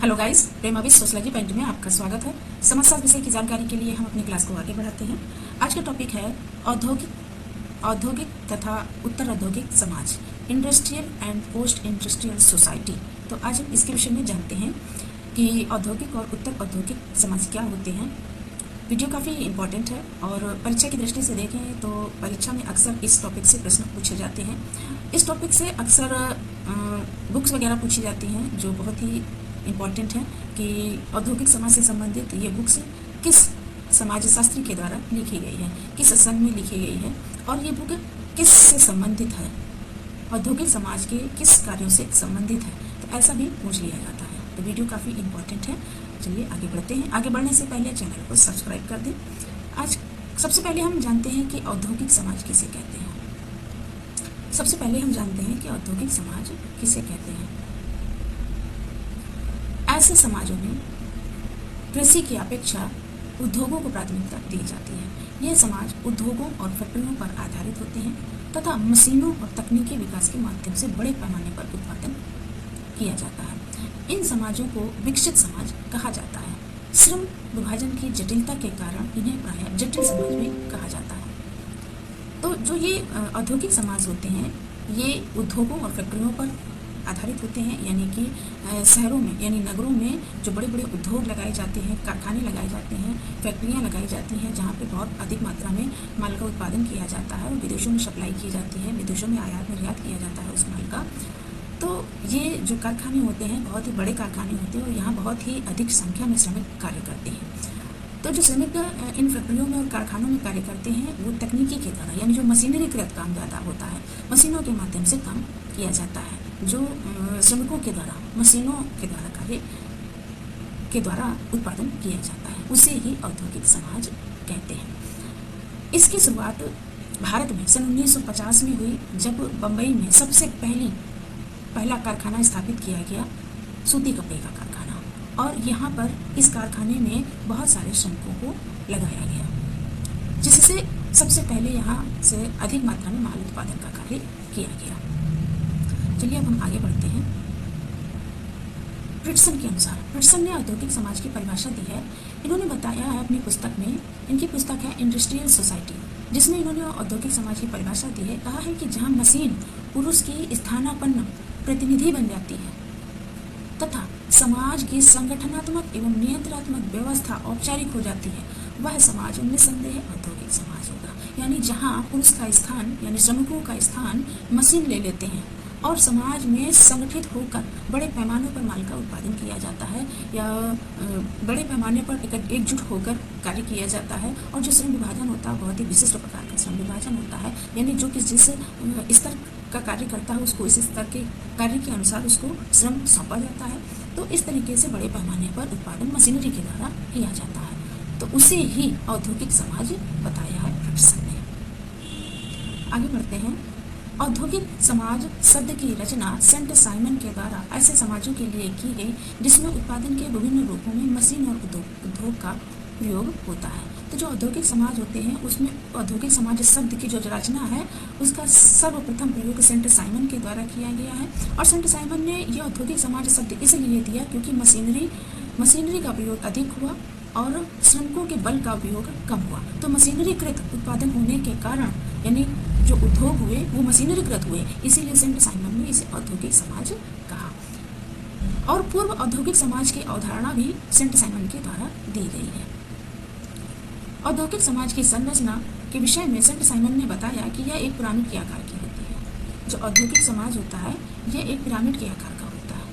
Hello guys, Prema with sociology point में आपका स्वागत है। समाजशास्त्र विषय की जानकारी के लिए हम अपनी क्लास को आगे बढ़ाते हैं। आज का टॉपिक है औद्योगिक तथा उत्तर औद्योगिक समाज, industrial and post industrial society. तो आज हम इसके विषय में जानते हैं कि औद्योगिक और उत्तर औद्योगिक समाज क्या होते हैं। वीडियो काफ़ी इंपॉर्टेंट है और परीक्षा की दृष्टि से देखें तो परीक्षा में अक्सर इस टॉपिक से प्रश्न पूछे जाते हैं। इस टॉपिक से अक्सर बुक्स वगैरह पूछी जाती हैं जो बहुत ही इम्पॉर्टेंट है कि औद्योगिक समाज से संबंधित ये बुक्स किस समाजशास्त्री के द्वारा लिखी गई है, किस संघ में लिखी गई है और ये बुक किस से संबंधित है, औद्योगिक समाज के किस कार्यों से संबंधित है। तो ऐसा भी पूछ लिया जाता है। तो वीडियो काफ़ी इम्पॉर्टेंट है। चलिए आगे बढ़ते हैं। आगे बढ़ने से पहले चैनल को सब्सक्राइब कर दें। आज सबसे पहले हम जानते हैं कि औद्योगिक समाज किसे कहते हैं। सबसे पहले हम जानते हैं कि औद्योगिक समाज किसे कहते हैं। ऐसे समाजों में कृषि की अपेक्षा उद्योगों को प्राथमिकता दी जाती है। ये समाज उद्योगों और फैक्ट्रियों पर आधारित होते हैं तथा मशीनों और तकनीकी विकास के माध्यम से बड़े पैमाने पर उत्पादन किया जाता है। इन समाजों को विकसित समाज कहा जाता है। श्रम विभाजन की जटिलता के कारण इन्हें प्रायः जटिल समाज भी कहा जाता है। तो जो ये औद्योगिक समाज होते हैं ये उद्योगों और फैक्ट्रियों पर आधारित होते हैं, यानी कि शहरों में यानी नगरों में जो बड़े बड़े उद्योग लगाए जाते हैं, कारखाने लगाए जाते हैं, फैक्ट्रियां लगाई जाती हैं जहां पे बहुत अधिक मात्रा में माल का उत्पादन किया जाता है और विदेशों में सप्लाई की जाती है, विदेशों में आयात निर्यात किया जाता है उस माल का। तो ये जो कारखाने होते हैं बहुत ही बड़े कारखाने होते हैं और यहाँ बहुत ही अधिक संख्या में श्रमिक कार्य करते हैं। तो जो श्रमिक इन फैक्ट्रियों में और कारखानों में कार्य करते हैं वो तकनीकी के द्वारा यानी जो मशीनरीकृत काम ज़्यादा होता है, मशीनों के माध्यम से काम किया जाता है। जो श्रमिकों के द्वारा मशीनों के द्वारा कार्य के द्वारा उत्पादन किया जाता है उसे ही औद्योगिक समाज कहते हैं। इसकी शुरुआत भारत में सन 1950 में हुई जब बम्बई में सबसे पहला कारखाना स्थापित किया गया, सूती कपड़े का कारखाना, और यहाँ पर इस कारखाने में बहुत सारे श्रमिकों को लगाया गया जिससे सबसे पहले यहाँ से अधिक मात्रा में माल उत्पादन का कार्य किया गया। चलिए अब हम आगे बढ़ते हैं। प्रिट्सन के अनुसार प्रिट्सन ने औद्योगिक समाज की परिभाषा दी है। इन्होंने बताया है अपनी पुस्तक में, इनकी पुस्तक है इंडस्ट्रियल सोसाइटी, जिसमें इन्होंने औद्योगिक समाज की परिभाषा दी है। कहा है कि जहां मशीन पुरुष की स्थानापन्न प्रतिनिधि बन जाती है तथा समाज की संगठनात्मक एवं नियंत्रणात्मक व्यवस्था औपचारिक हो जाती है, वह समाज निस्संदेह औद्योगिक समाज होगा। यानी जहां पुरुष का स्थान यानी श्रमिकों का स्थान मशीन ले लेते हैं और समाज में संगठित होकर बड़े पैमाने पर माल का उत्पादन किया जाता है या बड़े पैमाने पर एकजुट होकर कार्य किया जाता है। और जो श्रम विभाजन होता है बहुत ही विशिष्ट प्रकार का श्रम विभाजन होता है, यानी जो कि जिस स्तर का कार्य करता है उसको इस स्तर के कार्य के अनुसार उसको श्रम सौंपा जाता है। तो इस तरीके से बड़े पैमाने पर उत्पादन मशीनरी के द्वारा किया जाता है। तो उसे ही औद्योगिक समाज बताया है प्रिट्सन ने। आगे बढ़ते हैं। औद्योगिक समाज शब्द की रचना सेंट साइमन के द्वारा ऐसे समाजों के लिए की गई जिसमें उत्पादन के विभिन्न रूपों में मशीन और उद्योग का प्रयोग होता है। तो जो औद्योगिक समाज होते हैं उसमें औद्योगिक समाज शब्द की जो रचना है उसका सर्वप्रथम प्रयोग सेंट साइमन के द्वारा किया गया है। और सेंट साइमन ने यह औद्योगिक समाज शब्द इसलिए दिया क्योंकि मशीनरी का प्रयोग अधिक हुआ और श्रमिकों के बल का उपयोग कम हुआ। तो मशीनरीकृत उत्पादन होने के कारण यानी जो उद्योग हुए वो मशीनरीकृत हुए, इसीलिए सेंट साइमन ने इसे औद्योगिक समाज कहा। और पूर्व औद्योगिक समाज की अवधारणा भी सेंट साइमन के द्वारा दी गई है। औद्योगिक समाज की संरचना के विषय में सेंट साइमन ने बताया कि यह एक पिरामिड के आकार की होती है। जो औद्योगिक समाज होता है यह एक पिरामिड के आकार का होता है,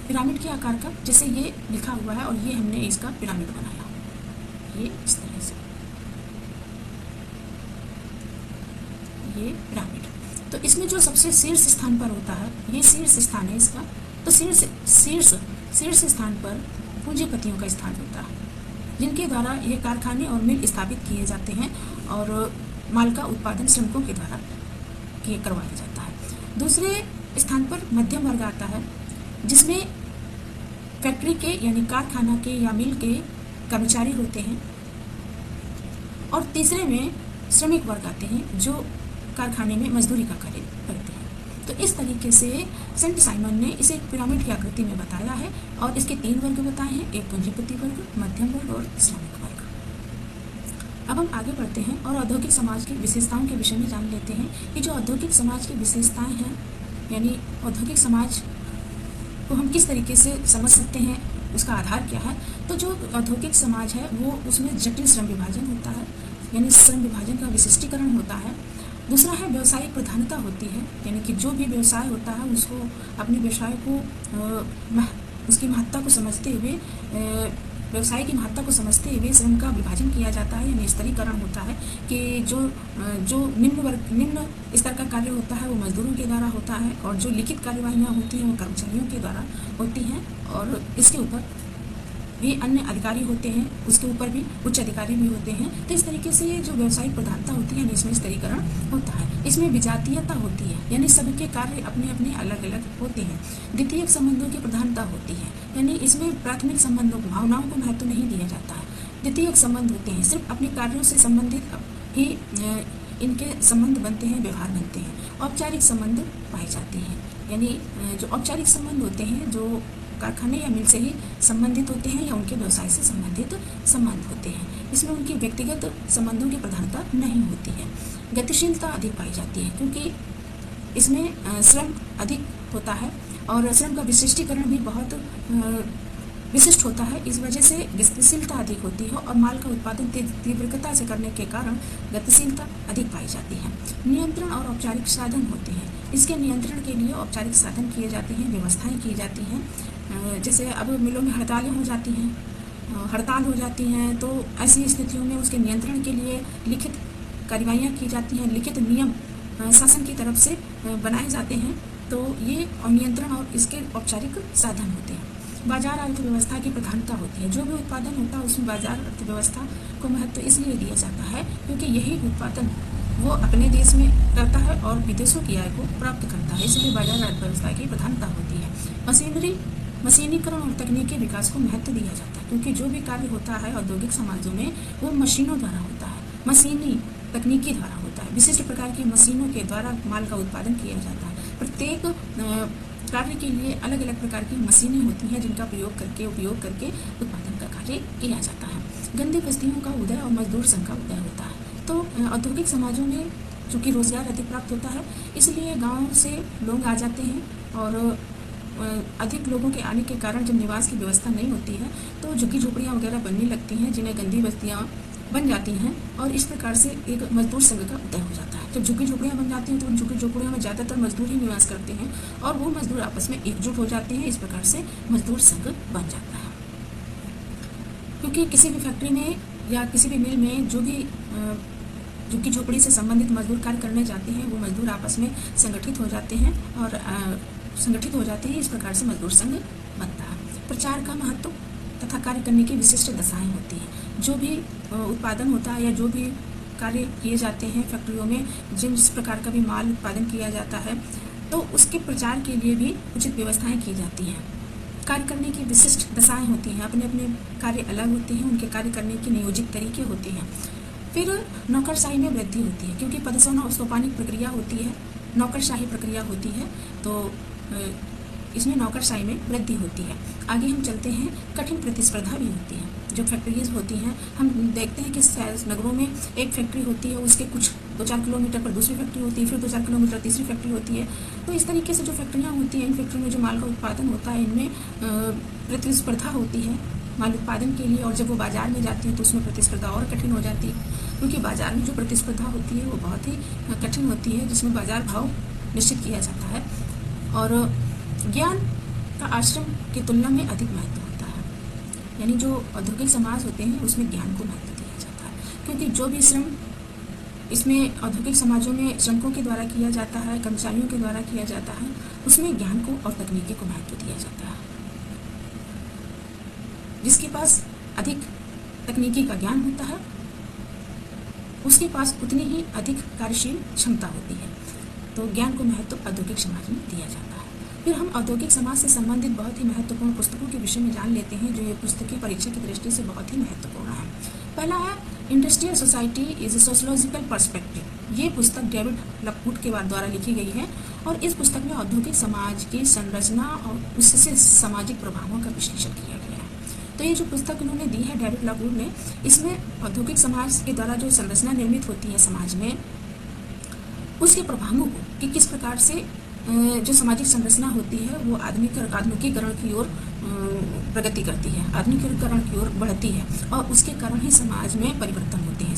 पिरामिड के आकार का, जैसे ये लिखा हुआ है और ये हमने इसका पिरामिड बनाया, ये इस तरह से ये पिरामिड। तो इसमें जो सबसे शीर्ष स्थान पर होता है ये शीर्ष स्थान है इसका। तो शीर्ष स्थान पर पूंजीपतियों का स्थान होता है जिनके द्वारा ये कारखाने और मिल स्थापित किए जाते हैं और माल का उत्पादन श्रमिकों के द्वारा करवाया जाता है। दूसरे स्थान पर मध्यम वर्ग आता है जिसमें फैक्ट्री के यानी कारखाना के या मिल के कर्मचारी होते हैं। और तीसरे में श्रमिक वर्ग आते हैं जो कारखाने में मजदूरी का कार्य करते हैं। तो इस तरीके से सेंट साइमन ने इसे एक पिरामिड की आकृति में बताया है और इसके 3 वर्ग बताए हैं, एक पूंजीपति वर्ग, मध्यम वर्ग और श्रमिक वर्ग। अब हम आगे बढ़ते हैं और औद्योगिक समाज की विशेषताओं के विषय में जान लेते हैं कि जो औद्योगिक समाज की विशेषताएं हैं, यानी औद्योगिक समाज को हम किस तरीके से समझ सकते हैं, उसका आधार क्या है। तो जो औद्योगिक समाज है वो उसमें जटिल श्रम विभाजन होता है, यानी श्रम विभाजन का विशिष्टीकरण होता है। दूसरा है व्यावसायिक प्रधानता होती है, यानी कि जो भी व्यवसाय होता है उसको अपने व्यवसाय को उसकी महत्ता को समझते हुए, व्यवसाय की महत्ता को समझते हुए श्रम का विभाजन किया जाता है, यानी स्तरीकरण होता है कि जो निम्न स्तर का कार्य होता है वो मजदूरों के द्वारा होता है और जो लिखित कार्यवाहियाँ होती हैं वो कर्मचारियों के द्वारा होती हैं और इसके ऊपर भी अन्य अधिकारी होते हैं, उसके ऊपर भी उच्च अधिकारी भी होते हैं। तो इस तरीके से ये जो व्यवसायिक प्रधानता होती है, यानी इसमें स्तरीकरण होता है। इसमें विजातीयता होती है, यानी सबके कार्य अपने अपने अलग अलग होते हैं। द्वितीयक संबंधों की प्रधानता होती है, यानी इसमें प्राथमिक संबंधों को, भावनाओं को महत्व नहीं दिया जाता है। द्वितीयक संबंध होते हैं, सिर्फ अपने कार्यों से संबंधित ही इनके संबंध बनते हैं, व्यवहार बनते हैं। औपचारिक संबंध पाए जाते हैं, यानी जो औपचारिक संबंध होते हैं जो कारखाने या मिल से ही संबंधित होते हैं या उनके व्यवसाय से संबंधित संबंध होते हैं। इसमें उनकी व्यक्तिगत संबंधों की प्रधानता नहीं होती है। गतिशीलता अधिक पाई जाती है क्योंकि इसमें श्रम अधिक होता है और श्रम का विशिष्टीकरण भी बहुत विशिष्ट होता है। इस वजह से गतिशीलता अधिक होती है और माल का उत्पादन तीव्रता से करने के कारण गतिशीलता अधिक पाई जाती है। नियंत्रण और औपचारिक साधन होते हैं, इसके नियंत्रण के लिए औपचारिक साधन किए जाते हैं, व्यवस्थाएं की जाती हैं। जैसे अब मिलों में हड़तालें हो जाती हैं, हड़ताल हो जाती हैं, तो ऐसी स्थितियों में उसके नियंत्रण के लिए लिखित कार्रवाइयाँ की जाती हैं, लिखित नियम शासन की तरफ से बनाए जाते हैं। तो ये नियंत्रण और इसके औपचारिक साधन होते हैं। बाजार अर्थव्यवस्था की प्रधानता होती है, जो भी उत्पादन होता है उसमें बाजार अर्थव्यवस्था को महत्व इसलिए दिया जाता है क्योंकि यही उत्पादन वो अपने देश में करता है और विदेशों की आय को प्राप्त करता है, इसलिए बाजार अर्थव्यवस्था की प्रधानता होती है। मशीनीकरण और तकनीकी विकास को महत्व दिया जाता है क्योंकि जो भी कार्य होता है औद्योगिक समाजों में वो मशीनों द्वारा होता है, मशीनी तकनीकी द्वारा होता है। विशिष्ट प्रकार की मशीनों के द्वारा माल का उत्पादन किया जाता है। प्रत्येक कार्य के लिए अलग अलग प्रकार की मशीनें होती हैं जिनका उपयोग करके उत्पादन का कार्य किया जाता है। गंदी बस्तियों का उदय और मजदूर संघ का उदय होता है। तो औद्योगिक समाजों में चूँकि रोजगार अधिक प्राप्त होता है इसलिए गाँव से लोग आ जाते हैं और अधिक लोगों के आने के कारण जब निवास की व्यवस्था नहीं होती है तो झुग्गी झोपड़ियाँ वगैरह बनने लगती हैं जिन्हें गंदी बस्तियाँ बन जाती हैं और इस प्रकार से एक मजदूर संघ का उदय हो जाता है। जब झुग्गी झोपड़ियाँ बन जाती हैं तो उन झुग्गी झोपड़ियों में ज़्यादातर मजदूर ही निवास करते हैं और वो मजदूर आपस में एकजुट हो जाते हैं, इस प्रकार से मजदूर संघ बन जाता है। क्योंकि किसी भी फैक्ट्री में या किसी भी मिल में जो भी झुग्गी झोपड़ी से संबंधित मजदूर कार्य करने जाते हैं वो मजदूर आपस में संगठित हो जाते हैं इस प्रकार से मजदूर संघ बनता है। प्रचार का महत्व तथा कार्य करने की विशिष्ट दशाएं होती हैं। जो भी उत्पादन होता है या जो भी कार्य किए जाते हैं फैक्ट्रियों में, जिस प्रकार का भी माल उत्पादन किया जाता है तो उसके प्रचार के लिए भी उचित व्यवस्थाएं की जाती हैं। कार्य करने की विशिष्ट दशाएं होती हैं, अपने अपने कार्य अलग होते हैं, उनके कार्य करने के नियोजित तरीके होते हैं। फिर नौकरशाही में वृद्धि होती है क्योंकि पदोन्नति प्रक्रिया होती है, नौकरशाही प्रक्रिया होती है, तो इसमें नौकरशाही में वृद्धि होती है। आगे हम चलते हैं, कठिन प्रतिस्पर्धा भी होती है। जो फैक्ट्रीज होती हैं हम देखते हैं कि नगरों में एक फैक्ट्री होती है, उसके कुछ 2-4 किलोमीटर पर दूसरी फैक्ट्री होती है, फिर 2-4 किलोमीटर तीसरी फैक्ट्री होती है। तो इस तरीके से जो फैक्ट्रियाँ होती हैं, इन फैक्ट्री में जो माल का उत्पादन होता है इनमें प्रतिस्पर्धा होती है माल उत्पादन के लिए, और जब वो बाजार में जाती है तो उसमें प्रतिस्पर्धा और कठिन हो जाती है क्योंकि बाजार में जो प्रतिस्पर्धा होती है वो बहुत ही कठिन होती है, जिसमें बाजार भाव निश्चित किया जाता है और ज्ञान का आश्रम की तुलना में अधिक महत्व होता है। यानी जो औद्योगिक समाज होते हैं उसमें ज्ञान को महत्व दिया जाता है क्योंकि जो भी श्रम इसमें औद्योगिक समाजों में श्रमिकों के द्वारा किया जाता है, कर्मचारियों के द्वारा किया जाता है, उसमें ज्ञान को और तकनीकी को महत्व दिया जाता है। जिसके पास अधिक तकनीकी का ज्ञान होता है उसके पास उतनी ही अधिक कार्यशील क्षमता होती है, तो ज्ञान को महत्व औद्योगिक समाज में दिया जाता है। फिर हम औद्योगिक समाज से संबंधित बहुत ही महत्वपूर्ण पुस्तकों के विषय में जान लेते हैं जो ये पुस्तकें परीक्षा की दृष्टि से बहुत ही महत्वपूर्ण है। पहला है industrial society is a sociological perspective, ये पुस्तक डेविड लकवुड के द्वारा लिखी गई है और इस पुस्तक में औद्योगिक समाज की संरचना और उससे सामाजिक प्रभावों का विश्लेषण किया गया है। तो ये जो पुस्तक इन्होंने दी है डेविड लकवुड ने, इसमें औद्योगिक समाज के द्वारा जो संरचना निर्मित होती है समाज में, उसके प्रभावों को कि किस प्रकार से जो सामाजिक संरचना होती है वो आधुनिकीकरण की ओर प्रगति करती है, आधुनिकीकरण की ओर बढ़ती है और उसके कारण ही समाज में परिवर्तन होते हैं,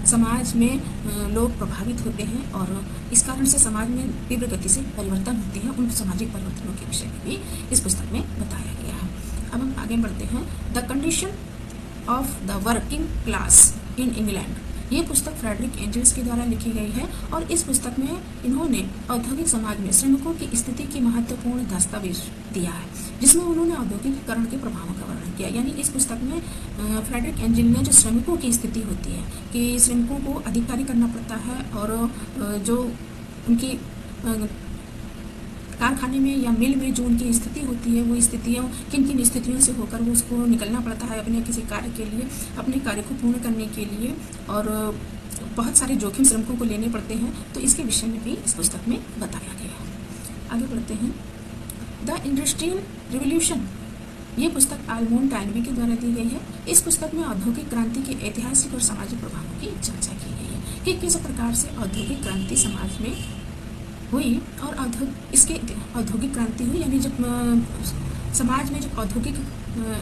समाज में लोग प्रभावित होते हैं और इस कारण से समाज में तीव्र गति से परिवर्तन होते हैं। उन सामाजिक परिवर्तनों के विषय में भी इस पुस्तक में बताया गया है। अब हम आगे बढ़ते हैं। The condition of the working class in England, ये पुस्तक फ्रेडरिक एंजल्स के द्वारा लिखी गई है और इस पुस्तक में इन्होंने औद्योगिक समाज में श्रमिकों की स्थिति की महत्वपूर्ण दस्तावेज दिया है, जिसमें उन्होंने औद्योगिकीकरण के प्रभावों का वर्णन किया। यानी इस पुस्तक में फ्रेडरिक एंजल ने जो श्रमिकों की स्थिति होती है कि श्रमिकों को अधिक कार्य करना पड़ता है और जो उनकी कारखाने में या मिल में जो उनकी स्थिति होती है, वो स्थितियों किन किन स्थितियों से होकर वो उसको निकलना पड़ता है अपने किसी कार्य के लिए, अपने कार्य को पूर्ण करने के लिए, और बहुत सारे जोखिम श्रमिकों को लेने पड़ते हैं। तो इसके विषय में भी इस पुस्तक में बताया गया है। आगे बढ़ते हैं। द इंडस्ट्रियल रिवोल्यूशन, ये पुस्तक आल्मोंड टाइनबी के द्वारा दी गई है। इस पुस्तक में औद्योगिक क्रांति के ऐतिहासिक और सामाजिक प्रभावों की चर्चा की गई है कि किस प्रकार से औद्योगिक क्रांति समाज में हुई और इसके औद्योगिक क्रांति हुई, यानी जब समाज में जब औद्योगिक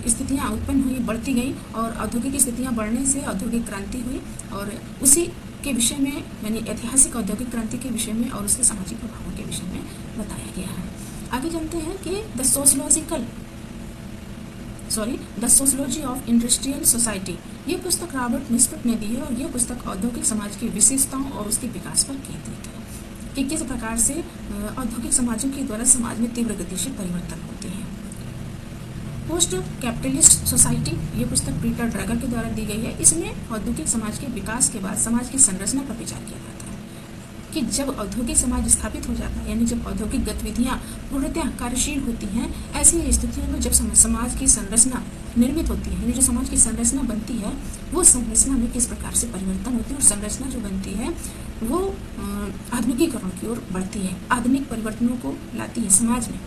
स्थितियाँ उत्पन्न हुई, बढ़ती गई और औद्योगिक स्थितियाँ बढ़ने से औद्योगिक क्रांति हुई और उसी के विषय में यानी ऐतिहासिक औद्योगिक क्रांति के विषय में और उसके सामाजिक प्रभावों के विषय में बताया गया है। आगे जानते हैं कि the sociology of industrial society, ये पुस्तक रॉबर्ट मिस्कुट ने दी है और यह पुस्तक औद्योगिक समाज की विशेषताओं और उसके विकास पर केंद्रित है कि किस प्रकार से औद्योगिक समाजों के द्वारा समाज में तीव्र गति से परिवर्तन होते हैं। पोस्ट कैपिटलिस्ट सोसाइटी, ये पुस्तक पीटर ड्रैगर के द्वारा दी गई है। इसमें औद्योगिक समाज के विकास के बाद समाज की संरचना पर विचार किया जाता है कि जब औद्योगिक समाज स्थापित हो जाता है, यानी जब औद्योगिक गतिविधियाँ पूर्णतः कार्यशील होती हैं, ऐसी स्थितियों में जब समाज की संरचना निर्मित होती है, यानी जो समाज की संरचना बनती है, वो संरचना में किस प्रकार से परिवर्तन होती है और संरचना जो बनती है वो आधुनिकीकरण की ओर बढ़ती है, आधुनिक परिवर्तनों को लाती है समाज में।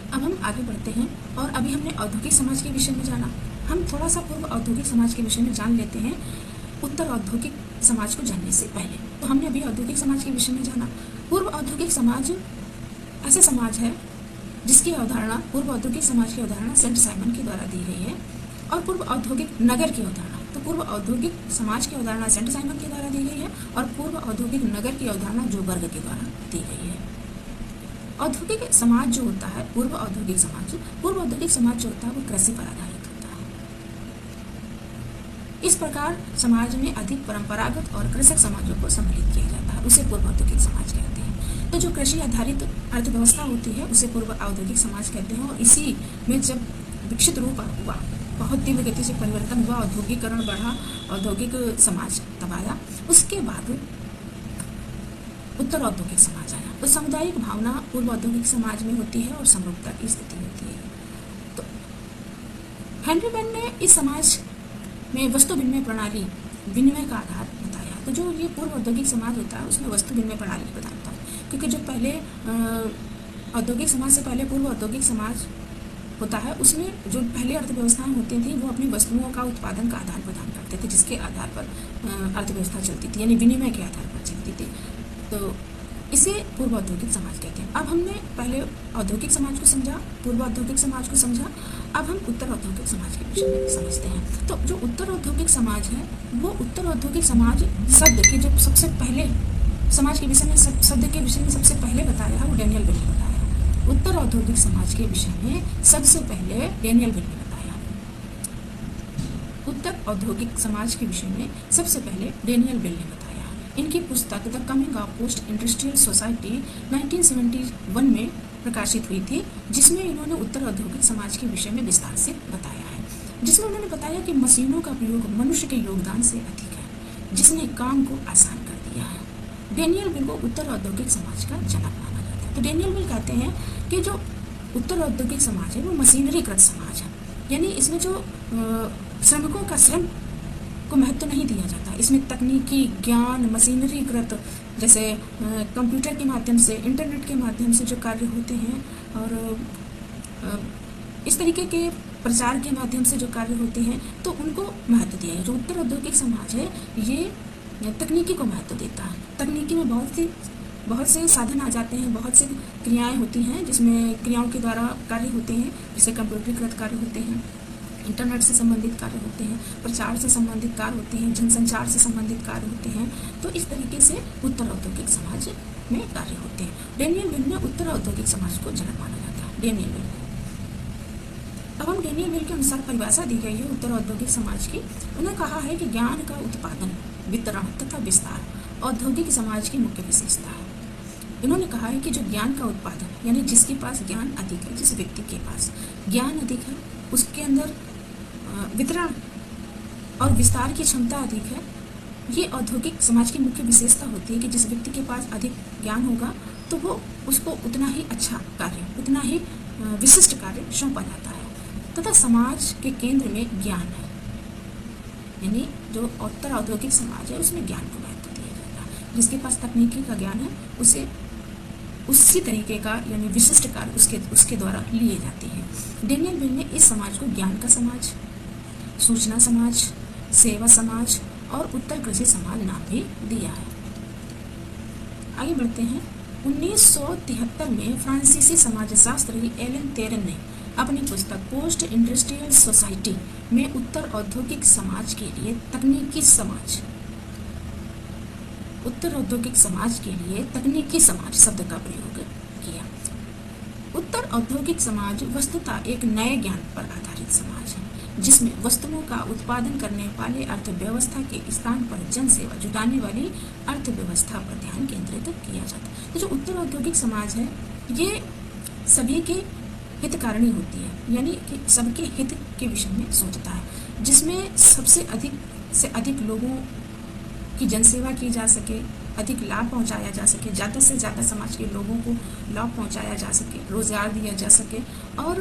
अब हम आगे बढ़ते हैं और अभी हमने औद्योगिक समाज के विषय में जाना, हम थोड़ा सा पूर्व औद्योगिक समाज के विषय में जान लेते हैं उत्तर औद्योगिक समाज को जानने से पहले। तो हमने अभी औद्योगिक समाज के विषय में जाना। पूर्व औद्योगिक समाज ऐसे समाज है जिसकी अवधारणा, पूर्व औद्योगिक समाज की अवधारणा सेंट साइमन के द्वारा दी गई है और पूर्व औद्योगिक नगर की अवधारणा, तो पूर्व औद्योगिक समाज की अवधारणा सेंट साइमन के द्वारा दी गई है और पूर्व औद्योगिक नगर की अवधारणा जो बर्ग के द्वारा दी गई है। औद्योगिक समाज जो होता है, पूर्व औद्योगिक समाज जो होता है वो कृषि पर आधारित होता है। इस प्रकार समाज में अधिक परंपरागत और कृषक समाजों को सम्मिलित किया जाता है, उसे पूर्व औद्योगिक समाज कहते हैं। तो जो कृषि आधारित अर्थव्यवस्था होती है उसे पूर्व औद्योगिक समाज कहते हैं और इसी में जब विकसित रूप हुआ, बहुत तीव्र गति से परिवर्तन हुआ, औद्योगिकरण बढ़ा, औद्योगिक समाज तब आया, उसके बाद उत्तर औद्योगिक समाज आया। तो सामुदायिक भावना पूर्व औद्योगिक समाज में होती है और समरूपता की स्थिति होती है। तो हेनरी बेन ने इस समाज में वस्तु विनिमय प्रणाली विनिमय का आधार बताया। तो जो ये पूर्व औद्योगिक समाज होता है उसमें वस्तु विनिमय प्रणाली प्रदान होता है, क्योंकि जो पहले औद्योगिक समाज से पहले पूर्व औद्योगिक समाज होता है उसमें जो पहले अर्थव्यवस्थाएं होती थी वो अपनी वस्तुओं का उत्पादन का आदान प्रदान करते थे, जिसके आधार पर अर्थव्यवस्था चलती थी, यानी विनिमय के आधार पर चलती थी। तो इसे पूर्व औद्योगिक समाज कहते हैं। अब हमने पहले औद्योगिक समाज को समझा, पूर्व औद्योगिक समाज को समझा, अब हम उत्तर औद्योगिक समाज के विषय में समझते हैं। तो जो उत्तर औद्योगिक समाज है वो उत्तर औद्योगिक समाज शब्द के जो सबसे पहले समाज के विषय में शब्द के विषय में सबसे पहले बताया है वो डेनियल बेल ने बताया। उत्तर औद्योगिक समाज के विषय में सबसे पहले डेनियल बेल ने बताया। उत्तर औद्योगिक समाज के विषय में सबसे पहले डेनियल बेल ने बताया। इनकी पुस्तक the coming of post industrial society 1971 में प्रकाशित हुई थी, जिसमें इन्होंने उत्तर औद्योगिक समाज के विषय में विस्तार से बताया है, जिसमें उन्होंने बताया कि मशीनों का प्रयोग मनुष्य के योगदान से अधिक है, जिसने काम को आसान कर दिया है। डेनियल बेल को उत्तर औद्योगिक समाज का जनक माना जाता है। तो डेनियल बेल कहते हैं कि जो उत्तर औद्योगिक समाज है वो मशीनरीकृत समाज है, यानी इसमें जो श्रमिकों का श्रम को महत्व नहीं दिया जाता। इसमें तकनीकी ज्ञान, मशीनरीकृत जैसे कंप्यूटर के माध्यम से, इंटरनेट के माध्यम से जो कार्य होते हैं और इस तरीके के प्रचार के माध्यम से जो कार्य होते हैं तो उनको महत्व दिया है। जो उत्तर औद्योगिक समाज है ये तकनीकी को महत्व देता है। तकनीकी में बहुत से साधन आ जाते हैं, बहुत से क्रियाएं होती हैं जिसमें क्रियाओं के द्वारा कार्य होते हैं, जैसे कंप्यूटरीकृत कार्य होते हैं, इंटरनेट से संबंधित कार्य होते हैं, प्रचार से संबंधित कार्य होते हैं, जनसंचार से संबंधित कार्य होते हैं। तो इस तरीके से उत्तर औद्योगिक समाज में कार्य होते हैं। डेनियल विल ने उत्तर औद्योगिक समाज को जनक माना जाता है। डेनियल विल, अब हम डेनियल विल के अनुसार परिभाषा दी गई है उत्तर औद्योगिक समाज की। उन्होंने कहा है कि ज्ञान का उत्पादन, वितरण तथा विस्तार औद्योगिक समाज की मुख्य विशेषता है। इन्होंने कहा है कि जो ज्ञान का उत्पादन, यानी जिसके पास ज्ञान अधिक है, जिस व्यक्ति के पास ज्ञान अधिक है, उसके अंदर वितरण और विस्तार की क्षमता अधिक है, ये औद्योगिक समाज की मुख्य विशेषता होती है कि जिस व्यक्ति के पास अधिक ज्ञान होगा तो वो उसको उतना ही अच्छा कार्य, उतना ही विशिष्ट कार्य सौंपा जाता है। तथा समाज के केंद्र में ज्ञान है, यानी जो उत्तर औद्योगिक समाज है उसमें ज्ञान को महत्व दिया जाता है। जिसके पास तकनीकी का ज्ञान है उसे उसी तरीके का यानी विशिष्ट कार्य उसके द्वारा लिए जाते हैं। डेनियल विल ने इस समाज को ज्ञान का समाज, सूचना समाज, सेवा समाज और उत्तर कृषि समाज नाम भी दिया है। आगे बढ़ते हैं। 1973 में फ्रांसीसी समाजशास्त्री एलन तेरन ने अपनी पुस्तक पोस्ट इंडस्ट्रियल सोसाइटी में उत्तर औद्योगिक समाज के लिए तकनीकी समाज, उत्तर औद्योगिक समाज के लिए तकनीकी समाज शब्द का प्रयोग किया। उत्तर औद्योगिक समाज वस्तुतः एक नए ज्ञान पर आधारित समाज है जिसमें वस्तुओं का उत्पादन करने वाले अर्थव्यवस्था के स्थान पर जनसेवा जुटाने वाली अर्थव्यवस्था पर ध्यान केंद्रित किया जाता है। तो जो उत्तर औद्योगिक समाज है ये सभी के हितकारिणी होती है, यानी कि सबके हित के विषय में सोचता है, जिसमें सबसे अधिक से अधिक लोगों की जनसेवा की जा सके, अधिक लाभ पहुंचाया जा सके, ज़्यादा से ज़्यादा समाज के लोगों को लाभ पहुंचाया जा सके, रोजगार दिया जा सके और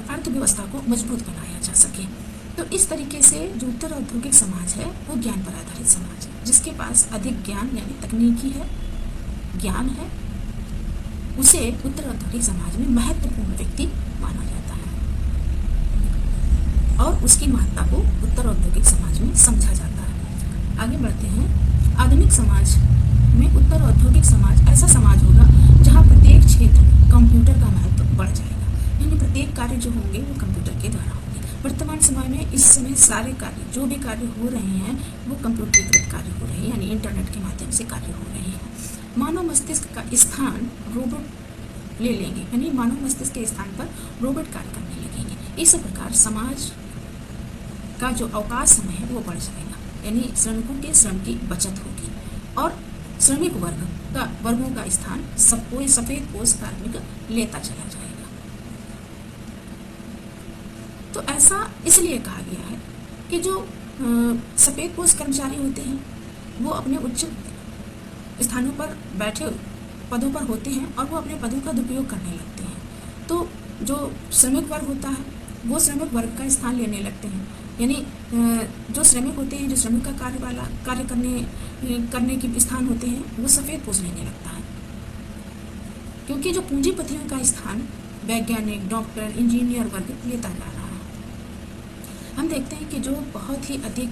अर्थव्यवस्था को मजबूत बनाया जा सके। तो इस तरीके से जो उत्तर औद्योगिक समाज है वो ज्ञान पर आधारित समाज है। जिसके पास अधिक ज्ञान यानी तकनीकी है, ज्ञान है, उसे उत्तर औद्योगिक समाज में महत्वपूर्ण व्यक्ति माना जाता है और उसकी महत्ता को उत्तर औद्योगिक समाज में समझा जाता है। आगे बढ़ते हैं। आधुनिक समाज में उत्तर औद्योगिक समाज ऐसा समाज होगा जहां प्रत्येक क्षेत्र में कंप्यूटर का महत्व बढ़ जाएगा, यानी प्रत्येक कार्य जो होंगे वो कंप्यूटर के द्वारा होंगे। वर्तमान समय में इस समय सारे कार्य जो भी कार्य हो रहे हैं वो कंप्यूटरीकृत कार्य हो रहे हैं, यानी इंटरनेट के माध्यम से कार्य हो रहे हैं। मानव मस्तिष्क का स्थान रोबोट ले लेंगे, यानी मानव मस्तिष्क के स्थान पर रोबोट कार्य करने लगेंगे। इस प्रकार समाज का जो अवकाश समय है वो बढ़ जाएगा, यानी श्रमिकों के श्रम की बचत होगी और श्रमिक वर्गों का स्थान कोई सफेद पोष कार्मिक लेता चला जाएगा। तो ऐसा इसलिए कहा गया है कि जो सफेद पोष कर्मचारी होते हैं वो अपने उच्च स्थानों पर बैठे पदों पर होते हैं और वो अपने पदों का दुरुपयोग करने लगते हैं। तो जो श्रमिक वर्ग होता है वो श्रमिक वर्ग का स्थान लेने लगते हैं, यानी जो श्रमिक होते हैं, जो श्रमिक का कार्य करने के स्थान होते हैं वो सफ़ेद पोष लेने लगता है, क्योंकि जो पूंजीपतियों का स्थान वैज्ञानिक, डॉक्टर, इंजीनियर वर्ग लेता जा रहा है। हम देखते हैं कि जो बहुत ही अधिक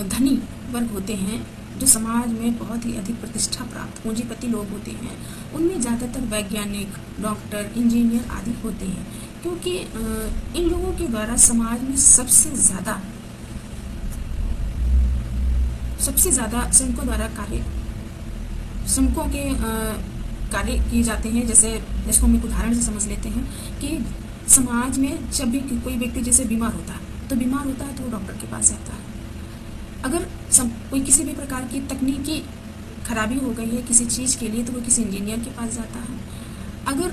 धनी वर्ग होते हैं, जो समाज में बहुत ही अधिक प्रतिष्ठा प्राप्त पूंजीपति लोग होते हैं, उनमें ज़्यादातर वैज्ञानिक, डॉक्टर, इंजीनियर आदि होते हैं, क्योंकि इन लोगों के द्वारा समाज में सबसे ज़्यादा श्रमिकों द्वारा श्रमिकों के कार्य किए जाते हैं। जैसे इसको हम एक उदाहरण से समझ लेते हैं कि समाज में जब भी कोई व्यक्ति जैसे बीमार होता है तो वो डॉक्टर के पास जाता है। अगर कोई किसी भी प्रकार की तकनीकी खराबी हो गई है किसी चीज़ के लिए तो वो किसी इंजीनियर के पास जाता है। अगर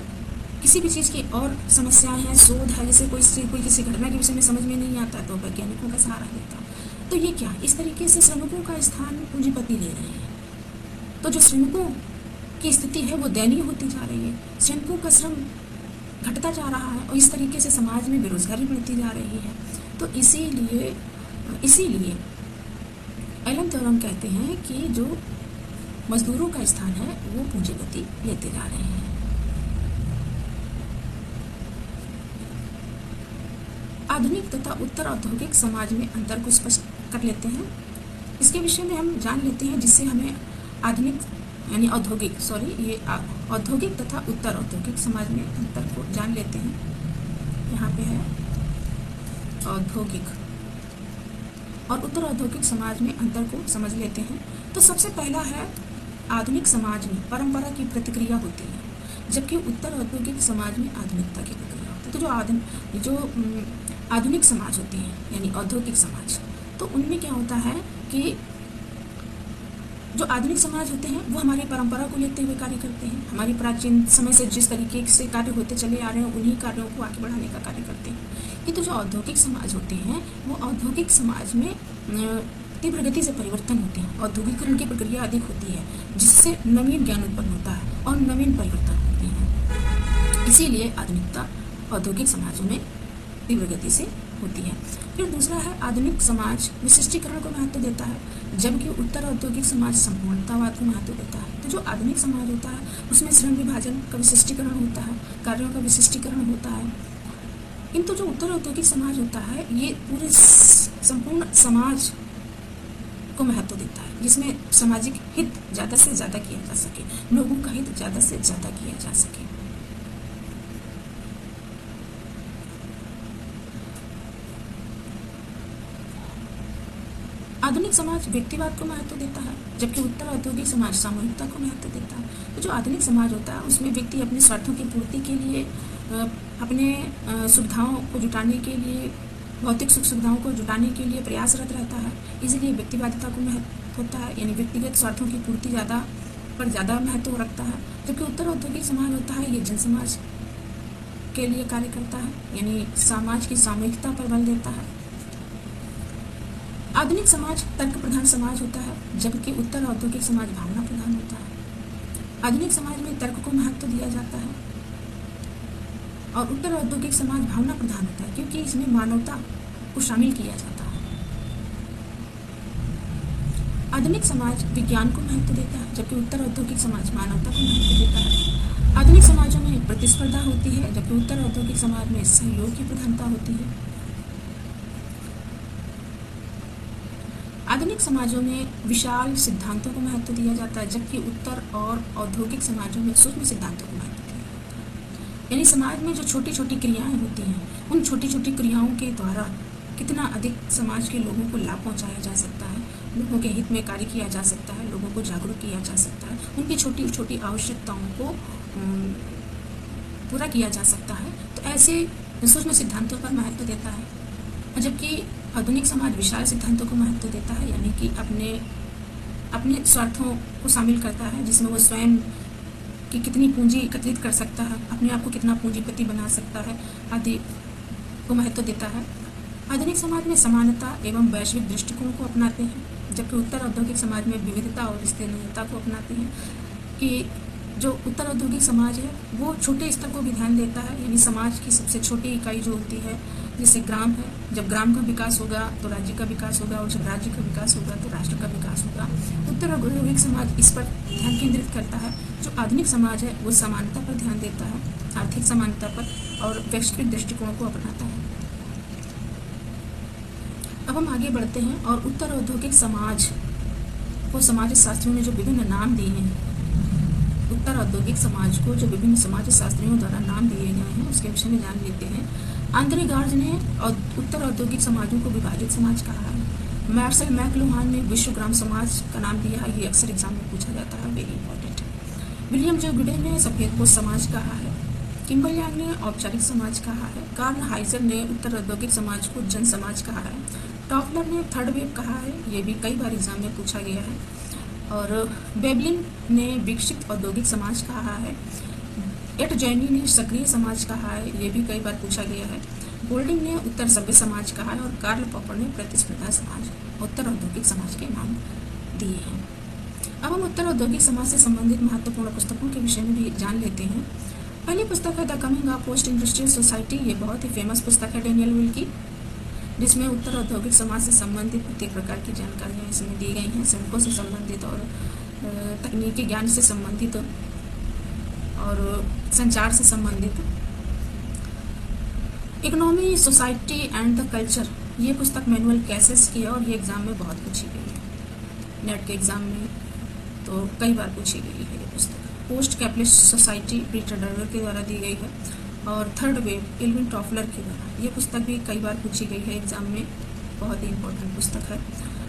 किसी भी चीज़ की और समस्याएं हैं, शोध है, जैसे कोई किसी घटना के विषय में समझ में नहीं आता तो वैज्ञानिकों का सहारा लेता है। तो ये क्या, इस तरीके से श्रमिकों का स्थान पूंजीपति ले रहे हैं। तो जो श्रमिकों की स्थिति है वो दयनीय होती जा रही है, श्रमिकों का श्रम घटता जा रहा है और इस तरीके से समाज में बेरोजगारी बढ़ती जा रही है। तो इसीलिए एलन थ्योरम कहते हैं कि जो मजदूरों का स्थान है वो पूंजीपति लेते जा रहे हैं। आधुनिक तथा उत्तर औद्योगिक समाज में अंतर को स्पष्ट कर लेते हैं। इसके विषय में हम जान लेते हैं, जिससे हमें आधुनिक यानी औद्योगिक तथा उत्तर औद्योगिक समाज में अंतर को जान लेते हैं। यहाँ पे है औद्योगिक और उत्तर औद्योगिक समाज में अंतर को समझ लेते हैं। तो सबसे पहला है, आधुनिक समाज में परंपरा की प्रतिक्रिया होती है, जबकि उत्तर औद्योगिक समाज में आधुनिकता की प्रक्रिया होती है। तो जो आधुनिक समाज होते हैं यानी औद्योगिक समाज, तो उनमें क्या होता है कि जो आधुनिक समाज होते हैं वो हमारी परंपरा को लेते हुए कार्य करते हैं। हमारी प्राचीन समय से जिस तरीके से कार्य होते चले आ रहे हैं उन्हीं कार्यों को आगे बढ़ाने का कार्य करते हैं। किंतु जो औद्योगिक समाज होते हैं वो औद्योगिक समाज में तीव्र गति से परिवर्तन होते हैं। औद्योगिकरण की प्रक्रिया अधिक होती है, जिससे नवीन ज्ञान उत्पन्न होता है और नवीन परिवर्तन होते हैं। इसीलिए आधुनिकता औद्योगिक समाजों में तीव्र गति से होती है। फिर दूसरा है, आधुनिक समाज विशिष्टीकरण को महत्व देता है, जबकि उत्तर औद्योगिक समाज संपूर्णतावाद को महत्व देता है। तो जो आधुनिक समाज होता है उसमें श्रम विभाजन का विशिष्टीकरण होता है, कार्यों का विशिष्टीकरण होता है। किंतु जो उत्तर औद्योगिक समाज होता है ये पूरे संपूर्ण समाज को महत्व देता है, जिसमें सामाजिक हित ज़्यादा से ज़्यादा किया जा सके, लोगों का हित ज़्यादा से ज़्यादा किया जा सके। आधुनिक समाज व्यक्तिवाद को महत्व देता है, जबकि उत्तर औद्योगिक समाज सामूहिकता को महत्व देता है। तो जो आधुनिक समाज होता है उसमें व्यक्ति अपने स्वार्थों की पूर्ति के लिए, अपने सुविधाओं को जुटाने के लिए, भौतिक सुख सुविधाओं को जुटाने के लिए प्रयासरत रहता है। इसलिए व्यक्तिवादिता को महत्व होता है, यानी व्यक्तिगत स्वार्थों की पूर्ति ज़्यादा महत्व रखता है। जबकि उत्तर औद्योगिक समाज होता है ये जन समाज के लिए कार्य करता है, यानी समाज की सामूहिकता पर बल देता है। आधुनिक समाज तर्क प्रधान समाज होता है, जबकि उत्तर औद्योगिक समाज भावना प्रधान होता है। आधुनिक समाज में तर्क को महत्व दिया जाता है और उत्तर औद्योगिक समाज भावना प्रधान होता है, क्योंकि इसमें मानवता को शामिल किया जाता है। आधुनिक समाज विज्ञान को महत्व देता है, जबकि उत्तर औद्योगिक समाज मानवता को महत्व देता है। आधुनिक समाजों में प्रतिस्पर्धा होती है, जबकि उत्तर औद्योगिक समाज में सहयोग की प्रधानता होती है। आधुनिक समाजों में विशाल सिद्धांतों को महत्व दिया जाता है, जबकि उत्तर और औद्योगिक समाजों में सूक्ष्म सिद्धांतों को महत्व दिया जाता है। यानी समाज में जो छोटी छोटी क्रियाएं होती हैं, उन छोटी छोटी क्रियाओं के द्वारा कितना अधिक समाज के लोगों को लाभ पहुंचाया जा सकता है, लोगों के हित में कार्य किया जा सकता है, लोगों को जागरूक किया जा सकता है, उनकी छोटी छोटी आवश्यकताओं को पूरा किया जा सकता है। तो ऐसे सूक्ष्म सिद्धांतों पर महत्व देता है, जबकि आधुनिक समाज विशाल सिद्धांतों को महत्व देता है, यानी कि अपने स्वार्थों को शामिल करता है, जिसमें वो स्वयं की कितनी पूंजी एकत्रित कर सकता है, अपने आप को कितना पूंजीपति बना सकता है आदि को महत्व देता है। आधुनिक समाज में समानता एवं वैश्विक दृष्टिकोण को अपनाते हैं, जबकि उत्तर औद्योगिक समाज में विविधता और स्थानीयता को अपनाते हैं। कि जो उत्तर औद्योगिक समाज है वो छोटे स्तर को भी ध्यान देता है, यानी समाज की सबसे छोटी इकाई जो होती है, जैसे ग्राम है, जब ग्राम का विकास होगा तो राज्य का विकास होगा, और जब राज्य का विकास होगा तो राष्ट्र का विकास होगा। उत्तर औद्योगिक समाज इस पर ध्यान केंद्रित करता है। जो आधुनिक समाज है वो समानता पर ध्यान देता है, आर्थिक समानता पर, और वैश्विक दृष्टिकोण को अपनाता है। अब हम आगे बढ़ते हैं और उत्तर औद्योगिक समाज को समाज शास्त्रियों ने जो विभिन्न नाम दिए हैं, उत्तर औद्योगिक समाज को जो विभिन्न समाज शास्त्रियों द्वारा नाम दिए गए हैं उसके विषय में जान लेते हैं। आंद्रे गार्ज ने उत्तर औद्योगिक समाजों को विभाजित समाज कहा है। मार्शल मैकलुहान ने विश्व ग्राम समाज का नाम दिया है, ये अक्सर एग्जाम में पूछा जाता है, वेरी इंपॉर्टेंट है। विलियम जे गुडे ने सफेदपोश समाज कहा है। किम्बल यांग ने औपचारिक समाज कहा है। कार्ल हाइजर ने उत्तर औद्योगिक समाज को जन समाज कहा है। टॉफलर ने थर्ड वेव कहा है, ये भी कई बार एग्जाम में पूछा गया है। और बेबलिन ने विकसित औद्योगिक समाज कहा है। एट जैनी ने सक्रिय समाज कहा है, ये भी कई बार पूछा गया है। गोल्डिंग ने उत्तर सभ्य समाज कहा है, और कार्ल पॉपर ने प्रतिस्पर्धा समाज, उत्तर औद्योगिक समाज के नाम दिए हैं। अब हम उत्तर औद्योगिक समाज से संबंधित महत्वपूर्ण पुस्तकों के विषय में भी जान लेते हैं। पहली पुस्तक है the coming of post industrial society, ये बहुत ही फेमस पुस्तक है डेनियल विल की। जिसमें उत्तर औद्योगिक समाज से संबंधित प्रत्येक प्रकार की जानकारियाँ इसमें दी गई हैं, श्रमिकों से संबंधित और तकनीकी ज्ञान से संबंधित और संचार से संबंधित। Economy, society and the culture, ये पुस्तक मैनुअल कैसेस की है और ये एग्ज़ाम में बहुत पूछी गई है। नेट के एग्ज़ाम में तो कई बार पूछी गई है ये पुस्तक। Post capitalist society Peter driver के द्वारा दी गई है और थर्ड वेव एल्विन टॉफलर के द्वारा। ये पुस्तक भी कई बार पूछी गई है एग्ज़ाम में, बहुत ही इंपॉर्टेंट पुस्तक है।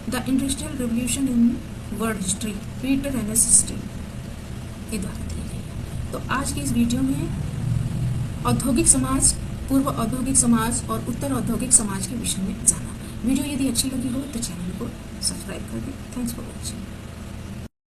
The industrial revolution in world history Peter NS steel के द्वारा दी गई है। तो आज की इस वीडियो में औद्योगिक समाज, पूर्व औद्योगिक समाज और उत्तर औद्योगिक समाज के विषय में जाना। वीडियो यदि अच्छी लगी हो तो चैनल को सब्सक्राइब कर दें। Thanks for watching.